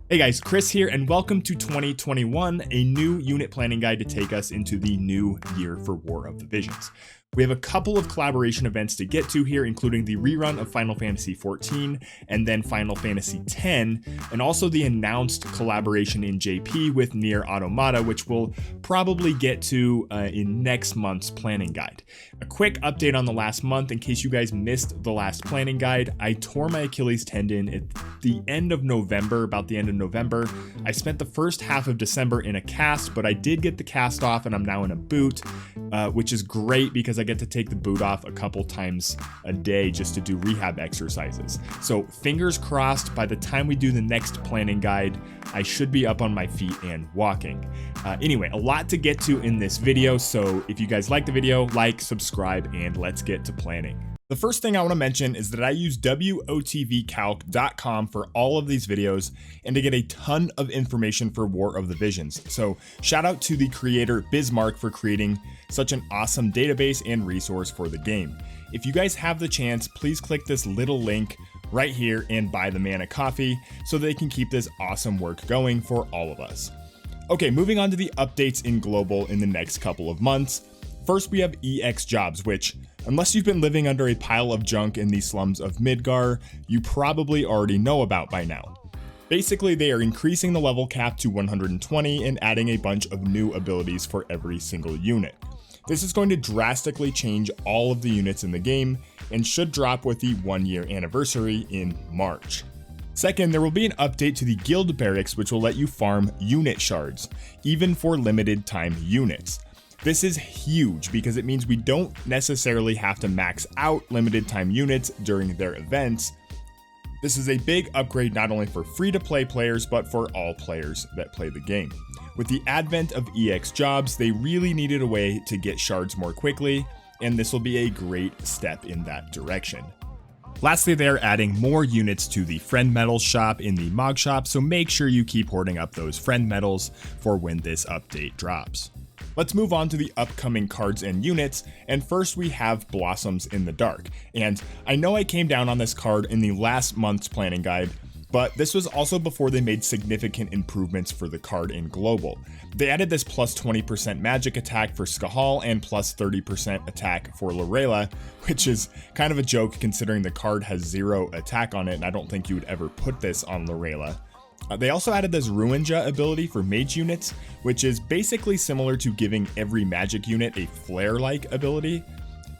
Hey guys, Chris here, and welcome to 2021, a new unit planning guide to take us into the new year for War of the Visions. We have a couple of collaboration events to get to here, including the rerun of Final Fantasy XIV and then Final Fantasy X, and also the announced collaboration in JP with Nier Automata, which we'll probably get to in next month's planning guide. A quick update on the last month in case you guys missed the last planning guide. I tore my Achilles tendon at the end of November, about the end of November. I spent the first half of December in a cast, but I did get the cast off and I'm now in a boot, which is great because I get to take the boot off a couple times a day just to do rehab exercises. So fingers crossed, by the time we do the next planning guide, I should be up on my feet and walking. Anyway, a lot to get to in this video, so if you guys like the video, like, subscribe, and let's get to planning. The first thing I want to mention is that I use WOTVcalc.com for all of these videos and to get a ton of information for War of the Visions. So shout out to the creator Bismarck for creating such an awesome database and resource for the game. If you guys have the chance, please click this little link right here and buy the man a coffee so they can keep this awesome work going for all of us. Okay, moving on to the updates in global in the next couple of months. First, we have EX jobs, which, unless you've been living under a pile of junk in the slums of Midgar, you probably already know about by now. Basically, they are increasing the level cap to 120 and adding a bunch of new abilities for every single unit. This is going to drastically change all of the units in the game and should drop with the 1-year anniversary in March. Second, there will be an update to the guild barracks, which will let you farm unit shards, even for limited time units. This is huge because it means we don't necessarily have to max out limited time units during their events. This is a big upgrade not only for free-to-play players, but for all players that play the game. With the advent of EX jobs, they really needed a way to get shards more quickly, and this will be a great step in that direction. Lastly, they're adding more units to the friend medals shop in the Mog shop, so make sure you keep hoarding up those friend medals for when this update drops. Let's move on to the upcoming cards and units, and first we have Blossoms in the Dark. And I know I came down on this card in the last month's planning guide, but this was also before they made significant improvements for the card in global. They added this plus 20% magic attack for Skahal and plus 30% attack for Lardeau, which is kind of a joke considering the card has 0 attack on it, and I don't think you would ever put this on Lardeau. They also added this Ruinja ability for mage units, which is basically similar to giving every magic unit a flare-like ability.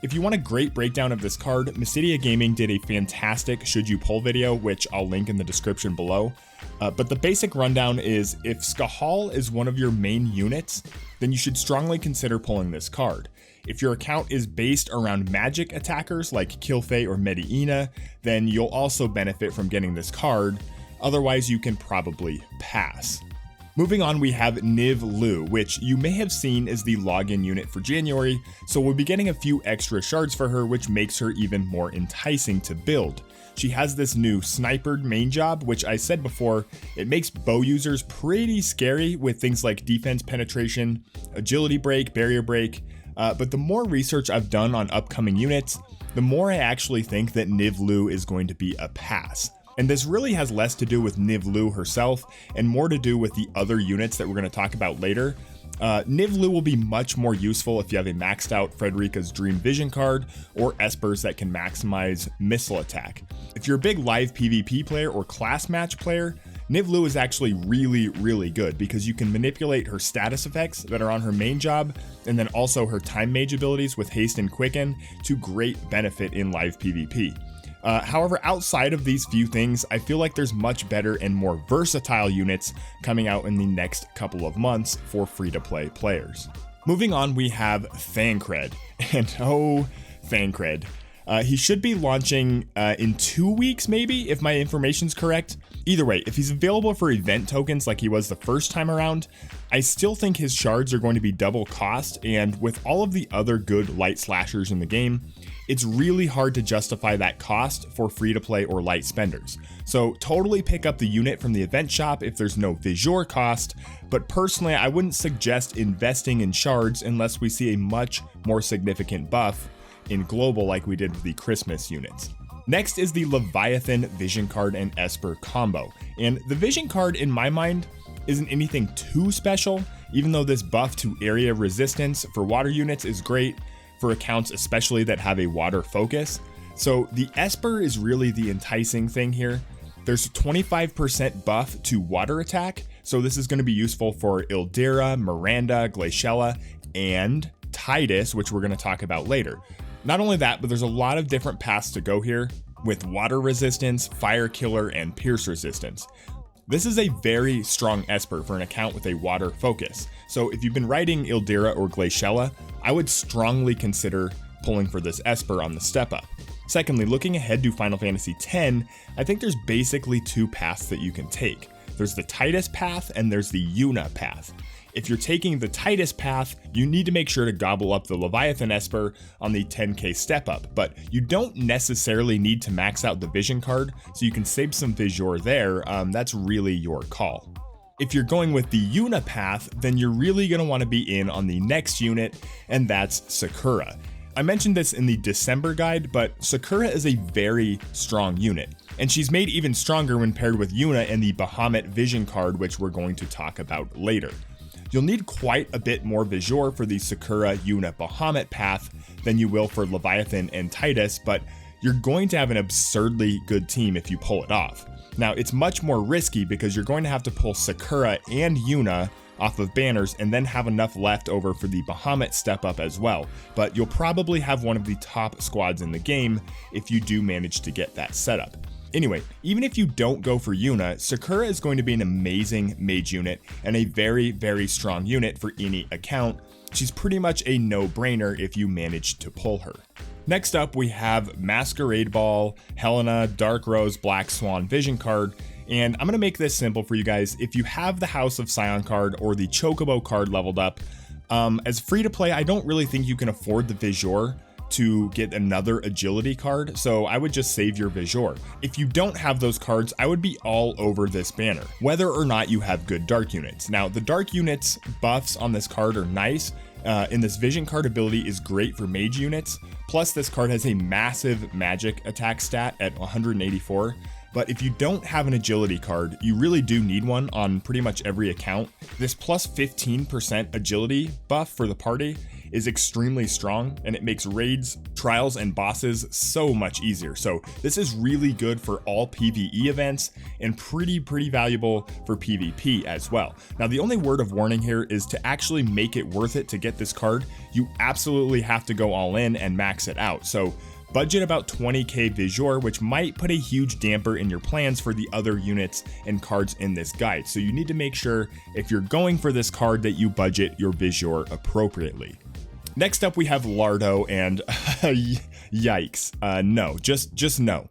If you want a great breakdown of this card, Mysidia Gaming did a fantastic Should You Pull video, which I'll link in the description below. But the basic rundown is, if Skahal is one of your main units, then you should strongly consider pulling this card. If your account is based around magic attackers like Kilfei or Medieina, then you'll also benefit from getting this card. Otherwise, you can probably pass. Moving on, we have Niv'Lu, which you may have seen is the login unit for January, so we'll be getting a few extra shards for her, which makes her even more enticing to build. She has this new snipered main job, which I said before, it makes bow users pretty scary with things like defense penetration, agility break, barrier break, but the more research I've done on upcoming units, the more I actually think that Niv'Lu is going to be a pass. And this really has less to do with Niv'Lu herself and more to do with the other units that we're going to talk about later. Niv'Lu will be much more useful if you have a maxed out Frederica's Dream Vision card or espers that can maximize missile attack. If you're a big live PvP player or class match player, Niv'Lu is actually really good because you can manipulate her status effects that are on her main job and then also her time mage abilities with haste and quicken to great benefit in live PvP. However, outside of these few things, I feel like there's much better and more versatile units coming out in the next couple of months for free-to-play players. Moving on, we have Thancred, and oh, Thancred. He should be launching in 2 weeks, maybe, if my information's correct. Either way, if he's available for event tokens like he was the first time around, I still think his shards are going to be double cost, and with all of the other good light slashers in the game, it's really hard to justify that cost for free-to-play or light spenders. So totally pick up the unit from the event shop if there's no Vizure cost, but personally I wouldn't suggest investing in shards unless we see a much more significant buff in global like we did with the Christmas units. Next is the Leviathan Vision card and Esper combo, and the Vision card in my mind isn't anything too special, even though this buff to area resistance for water units is great for accounts especially that have a water focus. So the Esper is really the enticing thing here. There's 25% buff to water attack, so this is going to be useful for Ildyra, Miranda, Glaciela, and Tidus, which we're going to talk about later. Not only that, but there's a lot of different paths to go here with water resistance, fire killer, and pierce resistance. This is a very strong Esper for an account with a water focus. So if you've been riding Ildyra or Glaciela, I would strongly consider pulling for this Esper on the step up. Secondly, looking ahead to Final Fantasy X, I think there's basically two paths that you can take. There's the Tidus path and there's the Yuna path. If you're taking the Tidus path, you need to make sure to gobble up the Leviathan Esper on the 10k step up, but you don't necessarily need to max out the Vision card, so you can save some Visual there. That's really your call. If you're going with the Yuna path, then you're really going to want to be in on the next unit, and that's Sakura. I mentioned this in the December guide, but Sakura is a very strong unit, and she's made even stronger when paired with Yuna and the Bahamut Vision card, which we're going to talk about later. You'll need quite a bit more Visual for the Sakura, Yuna, Bahamut path than you will for Leviathan and Tidus, but you're going to have an absurdly good team if you pull it off. Now, it's much more risky because you're going to have to pull Sakura and Yuna off of banners and then have enough left over for the Bahamut step up as well, but you'll probably have one of the top squads in the game if you do manage to get that setup. Anyway, even if you don't go for Yuna, Sakura is going to be an amazing mage unit and a very, very strong unit for any account. She's pretty much a no-brainer if you manage to pull her. Next up, we have Masquerade Ball, Helena, Dark Rose, Black Swan Vision card, and I'm going to make this simple for you guys. If you have the House of Scion card or the Chocobo card leveled up, as free to play, I don't really think you can afford the Visual to get another agility card, so I would just save your Visual. If you don't have those cards, I would be all over this banner, whether or not you have good dark units. Now, the dark units buffs on this card are nice, and this Vision card ability is great for mage units, plus this card has a massive magic attack stat at 184. But if you don't have an agility card, you really do need one on pretty much every account. This plus 15% agility buff for the party is extremely strong, and it makes raids, trials, and bosses so much easier. So this is really good for all PvE events and pretty valuable for PvP as well. Now, the only word of warning here is to actually make it worth it to get this card, you absolutely have to go all in and max it out. So budget about 20k Visual, which might put a huge damper in your plans for the other units and cards in this guide. So you need to make sure if you're going for this card that you budget your Visual appropriately. Next up, we have Lardeau, and yikes, no, just no.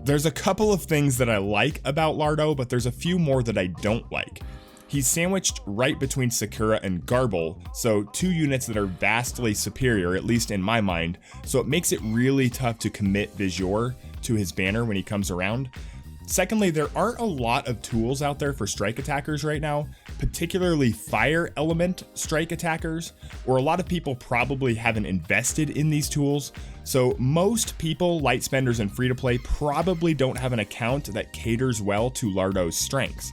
There's a couple of things that I like about Lardeau, but there's a few more that I don't like. He's sandwiched right between Sakura and Garble, so two units that are vastly superior, at least in my mind, so it makes it really tough to commit Visual to his banner when he comes around. Secondly, there aren't a lot of tools out there for strike attackers right now, particularly fire element strike attackers, or a lot of people probably haven't invested in these tools. So most people, light spenders and free-to-play, probably don't have an account that caters well to Lardeau's strengths.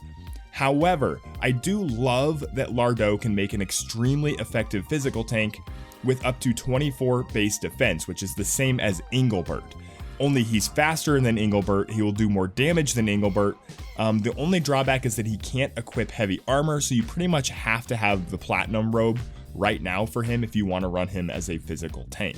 However, I do love that Lardeau can make an extremely effective physical tank with up to 24 base defense, which is the same as Engelbert. Only he's faster than Engelbert, he will do more damage than Engelbert. The only drawback is that he can't equip heavy armor, so you pretty much have to have the platinum robe right now for him if you want to run him as a physical tank.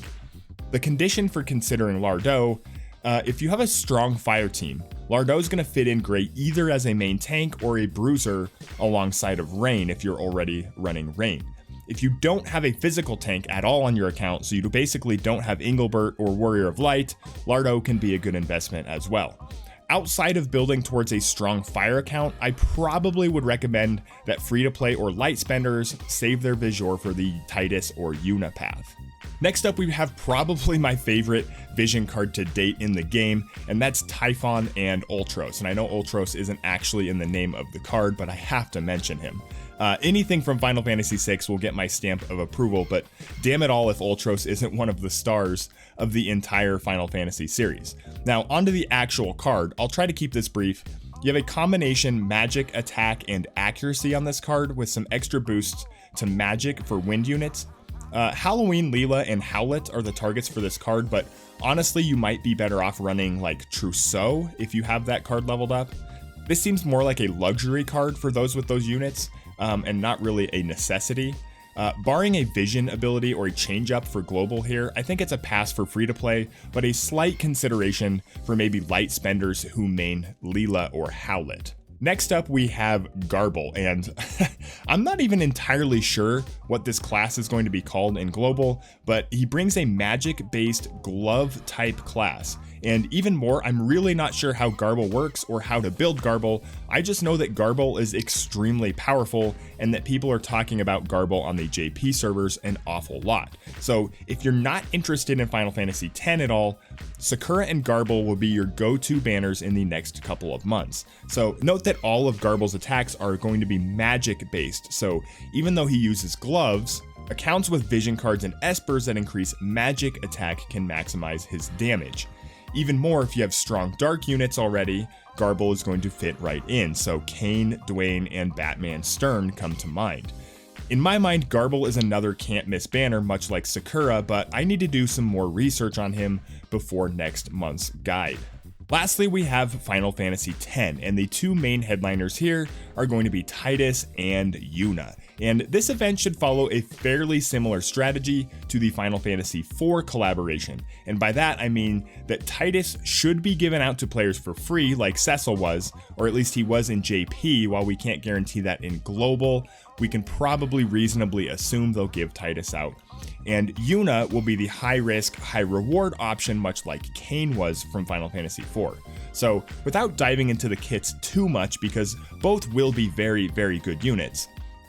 The condition for considering Lardeau, if you have a strong fire team, Lardeau is going to fit in great either as a main tank or a bruiser alongside of Rain if you're already running Rain. If you don't have a physical tank at all on your account, so you basically don't have Engelbert or Warrior of Light, Lardeau can be a good investment as well. Outside of building towards a strong fire account, I probably would recommend that free-to-play or light spenders save their Visual for the Tidus or Yuna path. Next up, we have probably my favorite Vision card to date in the game, and that's Typhon and Ultros. And I know Ultros isn't actually in the name of the card, but I have to mention him. Anything from Final Fantasy VI will get my stamp of approval, but damn it all if Ultros isn't one of the stars of the entire Final Fantasy series. Now, onto the actual card. I'll try to keep this brief. You have a combination magic, attack, and accuracy on this card with some extra boosts to magic for wind units. Halloween, Leela, and Howlet are the targets for this card, but honestly, you might be better off running like Trousseau if you have that card leveled up. This seems more like a luxury card for those with those units, and not really a necessity. Barring a vision ability or a change up for global here, I think it's a pass for free to play, but a slight consideration for maybe light spenders who main Leela or Howlet. Next up, we have Garble, and I'm not even entirely sure what this class is going to be called in global, but he brings a magic-based glove-type class. And even more, I'm really not sure how Garble works or how to build Garble. I just know that Garble is extremely powerful and that people are talking about Garble on the JP servers an awful lot. So if you're not interested in Final Fantasy X at all, Sakura and Garble will be your go-to banners in the next couple of months. So note that all of Garble's attacks are going to be magic based. So even though he uses gloves, accounts with vision cards and espers that increase magic attack can maximize his damage. Even more, if you have strong dark units already, Garble is going to fit right in, so Kane, Dwayne, and Batman Stern come to mind. In my mind, Garble is another can't miss banner, much like Sakura, but I need to do some more research on him before next month's guide. Lastly, we have Final Fantasy X, and the two main headliners here are going to be Tidus and Yuna. And this event should follow a fairly similar strategy to the Final Fantasy IV collaboration. And by that, I mean that Tidus should be given out to players for free like Cecil was, or at least he was in JP. While we can't guarantee that in global, we can probably reasonably assume they'll give Tidus out. And Yuna will be the high risk, high reward option, much like Kane was from Final Fantasy IV. So without diving into the kits too much, because both will be very, very good units,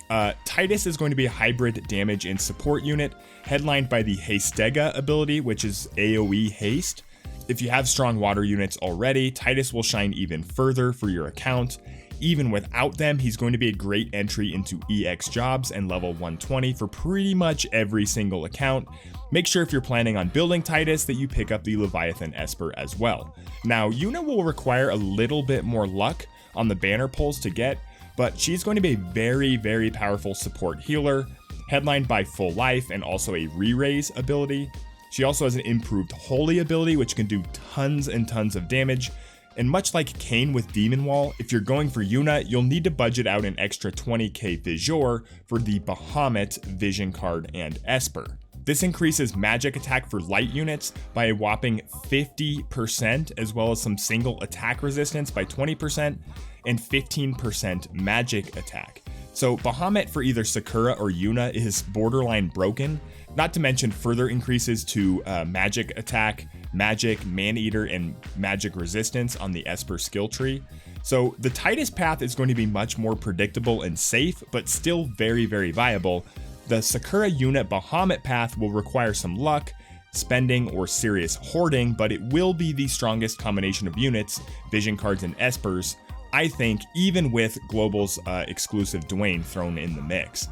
Tidus is going to be a hybrid damage and support unit, headlined by the Hastega ability, which is AoE haste. If you have strong water units already, Tidus will shine even further for your account. Even without them, he's going to be a great entry into EX jobs and level 120 for pretty much every single account. Make sure if you're planning on building Tidus that you pick up the Leviathan Esper as well. Now, Yuna will require a little bit more luck on the banner pulls to get, but she's going to be a very, very powerful support healer, headlined by Full Life and also a re-raise ability. She also has an improved Holy ability, which can do tons and tons of damage. And much like Kane with Demon Wall, if you're going for Yuna, you'll need to budget out an extra 20k Vizor for the Bahamut Vision card and Esper. This increases magic attack for light units by a whopping 50%, as well as some single attack resistance by 20% and 15% magic attack. So Bahamut for either Sakura or Yuna is borderline broken, not to mention further increases to magic attack, magic, man-eater, and magic resistance on the Esper skill tree. So the Tidus path is going to be much more predictable and safe, but still very, very viable. The Sakura Yuna Bahamut path will require some luck, spending, or serious hoarding, but it will be the strongest combination of units, vision cards, and espers, I think, even with Global's exclusive Dwayne thrown in the mix.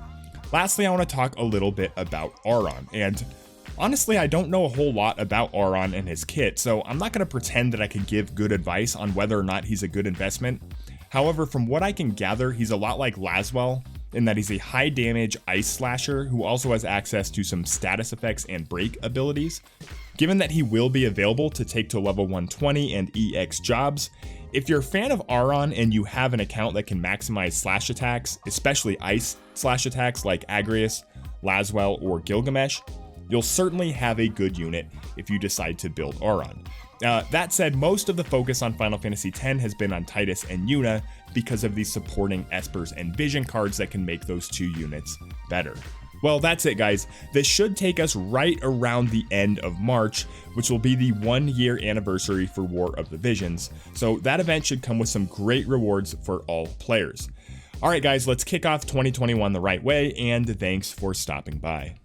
Lastly, I want to talk a little bit about Auron, and honestly, I don't know a whole lot about Auron and his kit, so I'm not going to pretend that I can give good advice on whether or not he's a good investment. However, from what I can gather, he's a lot like Laswell, in that he's a high damage ice slasher who also has access to some status effects and break abilities. Given that he will be available to take to level 120 and EX jobs, if you're a fan of Auron and you have an account that can maximize slash attacks, especially ice slash attacks like Agrius, Laswell, or Gilgamesh, you'll certainly have a good unit if you decide to build Auron. That said, most of the focus on Final Fantasy X has been on Tidus and Yuna because of the supporting espers and vision cards that can make those two units better. Well, that's it, guys. This should take us right around the end of March, which will be the 1-year anniversary for War of the Visions. So that event should come with some great rewards for all players. All right, guys, let's kick off 2021 the right way, and thanks for stopping by.